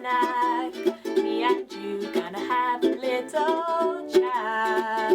snack. Me and you gonna have a little chat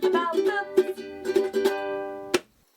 about books.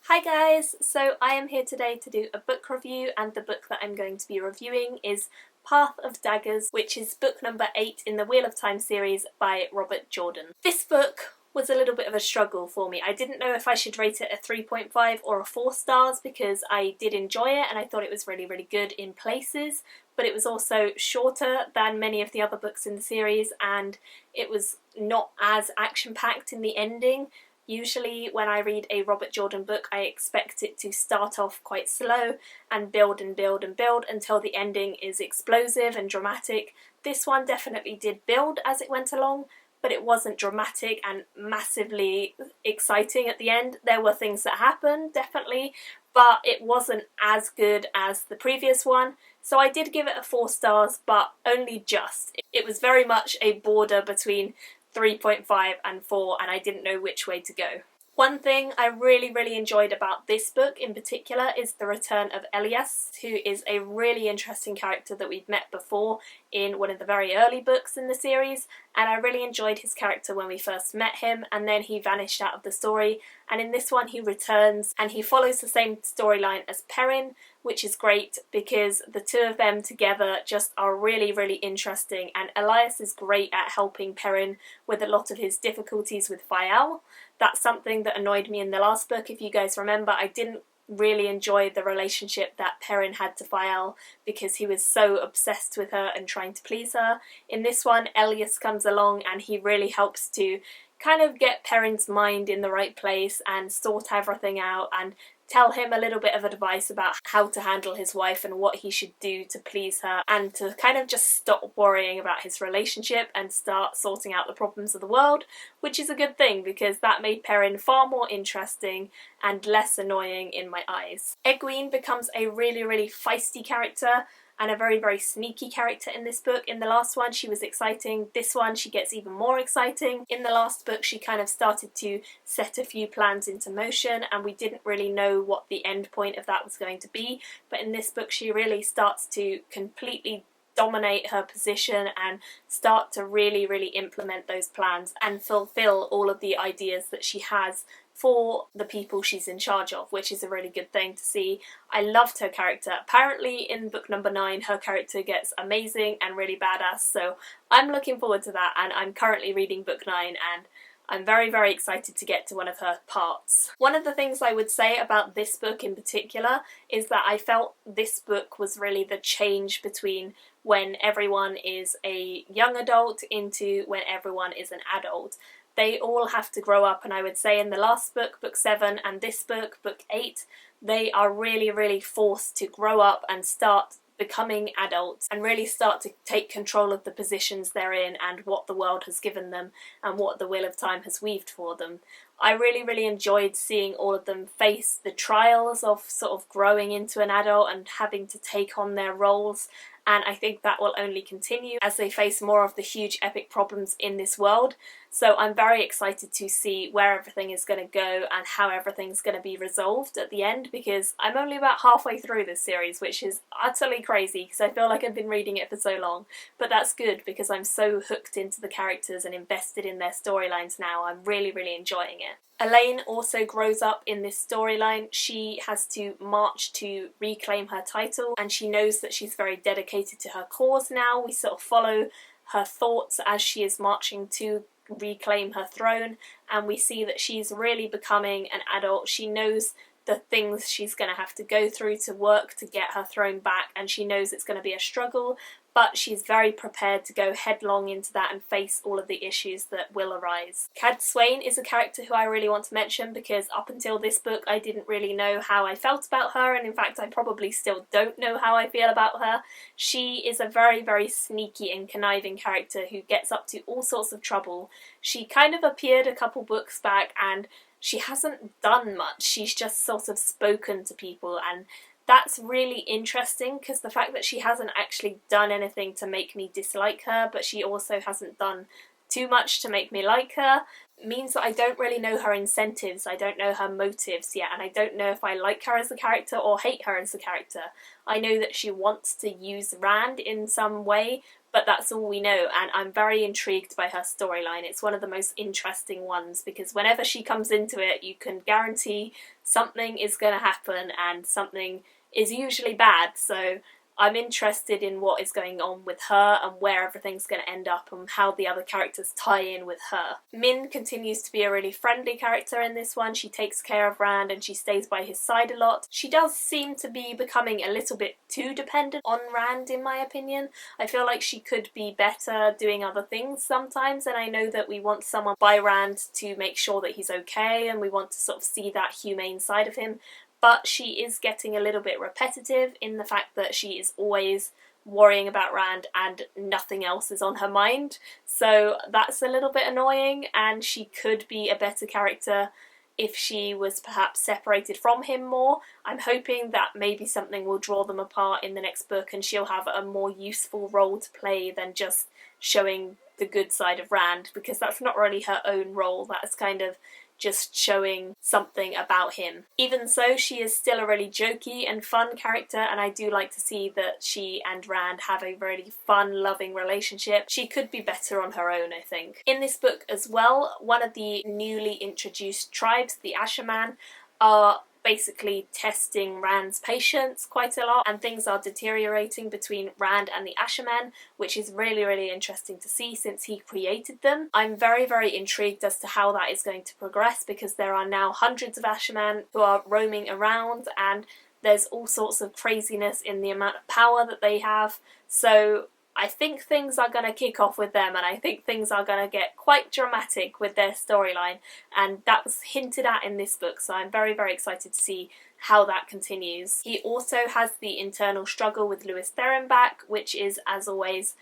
Hi guys, so I am here today to do a book review, and the book that I'm going to be reviewing is Path of Daggers, which is book number 8 in the Wheel of Time series by Robert Jordan. This book was a little bit of a struggle for me. I didn't know if I should rate it a 3.5 or a 4 stars because I did enjoy it and I thought it was really, really good in places, but it was also shorter than many of the other books in the series and it was not as action-packed in the ending. Usually when I read a Robert Jordan book, I expect it to start off quite slow and build and build and build until the ending is explosive and dramatic. This one definitely did build as it went along, but it wasn't dramatic and massively exciting at the end. There were things that happened, definitely, but it wasn't as good as the previous one. So I did give it a 4 stars, but only just. It was very much a border between 3.5 and 4, and I didn't know which way to go. One thing I really, really enjoyed about this book in particular is the return of Elias, who is a really interesting character that we've met before in one of the very early books in the series, and I really enjoyed his character when we first met him, and then he vanished out of the story, and in this one he returns and he follows the same storyline as Perrin, which is great because the two of them together just are really, really interesting, and Elias is great at helping Perrin with a lot of his difficulties with FAILE. That's something that annoyed me in the last book. If you guys remember, I didn't really enjoy the relationship that Perrin had to FAILE because he was so obsessed with her and trying to please her. In this one, Elias comes along and he really helps to kind of get Perrin's mind in the right place and sort everything out and tell him a little bit of advice about how to handle his wife and what he should do to please her and to kind of just stop worrying about his relationship and start sorting out the problems of the world, which is a good thing because that made Perrin far more interesting and less annoying in my eyes. EGWENE becomes a really, really feisty character and a very, very sneaky character in this book. In the last one she was exciting, this one she gets even more exciting. In the last book she kind of started to set a few plans into motion and we didn't really know what the end point of that was going to be, but in this book she really starts to completely dominate her position and start to really, really implement those plans and fulfill all of the ideas that she has for the people she's in charge of, which is a really good thing to see. I loved her character. Apparently in book number 9 her character gets amazing and really badass, so I'm looking forward to that, and I'm currently reading book 9 and I'm very, very excited to get to one of her parts. One of the things I would say about this book in particular is that I felt this book was really the change between when everyone is a young adult into when everyone is an adult. They all have to grow up, and I would say in the last book, book 7, and this book, book 8, they are really, really forced to grow up and start becoming adults and really start to take control of the positions they're in and what the world has given them and what the Wheel of Time has weaved for them. I really, really enjoyed seeing all of them face the trials of sort of growing into an adult and having to take on their roles, and I think that will only continue as they face more of the huge epic problems in this world. So I'm very excited to see where everything is going to go and how everything's going to be resolved at the end, because I'm only about halfway through this series, which is utterly crazy because I feel like I've been reading it for so long. But that's good because I'm so hooked into the characters and invested in their storylines now. I'm really, really enjoying it. ELAYNE also grows up in this storyline. She has to march to reclaim her title and she knows that she's very dedicated to her cause now. We sort of follow her thoughts as she is marching to reclaim her throne, and we see that she's really becoming an adult. She knows the things she's going to have to go through to work to get her throne back, and she knows it's going to be a struggle, but she's very prepared to go headlong into that and face all of the issues that will arise. CADSUANNE is a character who I really want to mention because up until this book I didn't really know how I felt about her, and in fact I probably still don't know how I feel about her. She is a very, very sneaky and conniving character who gets up to all sorts of trouble. She kind of appeared a couple books back and she hasn't done much. She's just sort of spoken to people, and that's really interesting because the fact that she hasn't actually done anything to make me dislike her, but she also hasn't done too much to make me like her, means that I don't really know her incentives, I don't know her motives yet, and I don't know if I like her as a character or hate her as a character. I know that she wants to use Rand in some way, but that's all we know, and I'm very intrigued by her storyline. It's one of the most interesting ones, because whenever she comes into it, you can guarantee something is going to happen, and something is usually bad, so I'm interested in what is going on with her and where everything's going to end up and how the other characters tie in with her. Min continues to be a really friendly character in this one. She takes care of Rand and she stays by his side a lot. She does seem to be becoming a little bit too dependent on Rand, in my opinion. I feel like she could be better doing other things sometimes, and I know that we want someone by Rand to make sure that he's okay, and we want to sort of see that humane side of him. But she is getting a little bit repetitive in the fact that she is always worrying about Rand and nothing else is on her mind. So that's a little bit annoying, and she could be a better character if she was perhaps separated from him more. I'm hoping that maybe something will draw them apart in the next book and she'll have a more useful role to play than just showing the good side of Rand, because that's not really her own role. That's kind of just showing something about him. Even so, she is still a really jokey and fun character, and I do like to see that she and Rand have a really fun, loving relationship. She could be better on her own, I think. In this book as well, one of the newly introduced tribes, the ASHAMAN, are basically testing Rand's patience quite a lot, and things are deteriorating between Rand and the ASHAMAN, which is really, really interesting to see since he created them. I'm very, very intrigued as to how that is going to progress, because there are now hundreds of ASHAMAN who are roaming around, and there's all sorts of craziness in the amount of power that they have. So I think things are going to kick off with them, and I think things are going to get quite dramatic with their storyline, and that was hinted at in this book, so I'm very, very excited to see how that continues. He also has the internal struggle with Lewis Theron back, which is, as always,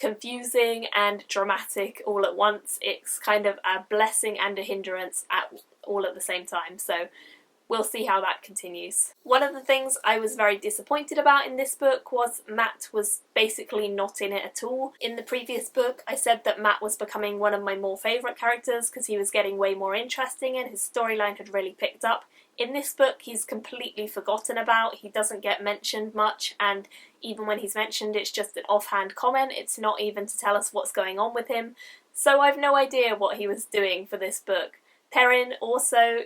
confusing and dramatic all at once. It's kind of a blessing and a hindrance all at the same time, so we'll see how that continues. One of the things I was very disappointed about in this book was Matt was basically not in it at all. In the previous book, I said that Matt was becoming one of my more favourite characters because he was getting way more interesting and his storyline had really picked up. In this book, he's completely forgotten about. He doesn't get mentioned much, and even when he's mentioned, it's just an offhand comment. It's not even to tell us what's going on with him. So I've no idea what he was doing for this book. Perrin also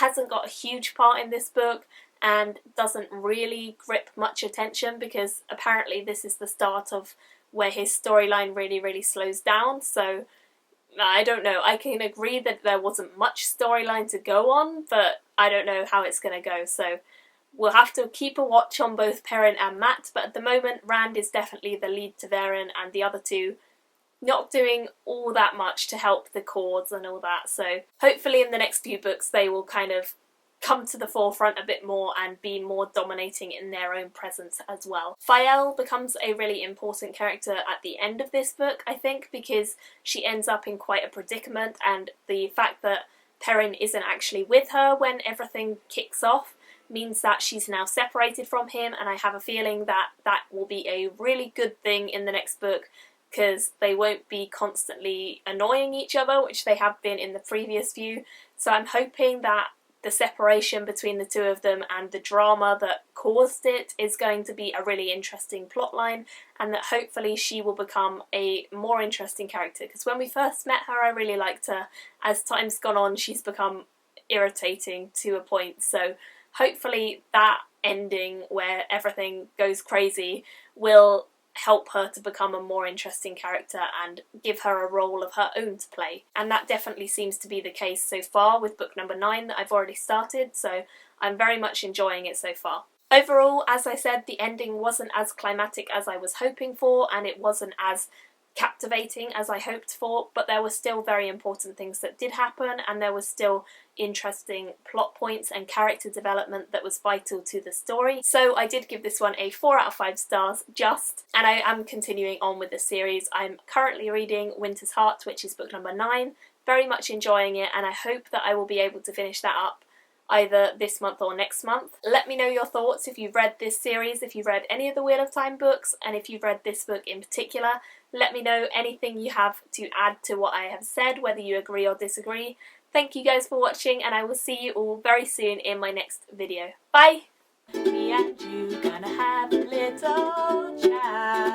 hasn't got a huge part in this book and doesn't really grip much attention, because apparently this is the start of where his storyline really, really slows down. So I don't know. I can agree that there wasn't much storyline to go on, but I don't know how it's going to go. So we'll have to keep a watch on both Perrin and Matt, but at the moment Rand is definitely the lead to Theron, and the other two not doing all that much to help the cause and all that. So hopefully in the next few books they will kind of come to the forefront a bit more and be more dominating in their own presence as well. FAILE becomes a really important character at the end of this book, I think, because she ends up in quite a predicament, and the fact that Perrin isn't actually with her when everything kicks off means that she's now separated from him, and I have a feeling that that will be a really good thing in the next book, because they won't be constantly annoying each other, which they have been in the previous few. So I'm hoping that the separation between the two of them and the drama that caused it is going to be a really interesting plotline, and that hopefully she will become a more interesting character, because when we first met her I really liked her. As time's gone on she's become irritating to a point, so hopefully that ending where everything goes crazy will help her to become a more interesting character and give her a role of her own to play. And that definitely seems to be the case so far with book number 9 that I've already started, so I'm very much enjoying it so far. Overall, as I said, the ending wasn't as climatic as I was hoping for, and it wasn't as captivating as I hoped for, but there were still very important things that did happen, and there was still interesting plot points and character development that was vital to the story. So I did give this one a 4 out of 5 stars just, and I am continuing on with the series. I'm currently reading Winter's Heart, which is book number 9, very much enjoying it, and I hope that I will be able to finish that up either this month or next month. Let me know your thoughts if you've read this series, if you've read any of the Wheel of Time books, and if you've read this book in particular. Let me know anything you have to add to what I have said, whether you agree or disagree. Thank you guys for watching, and I will see you all very soon in my next video. Bye! Me and you gonna have a little chat.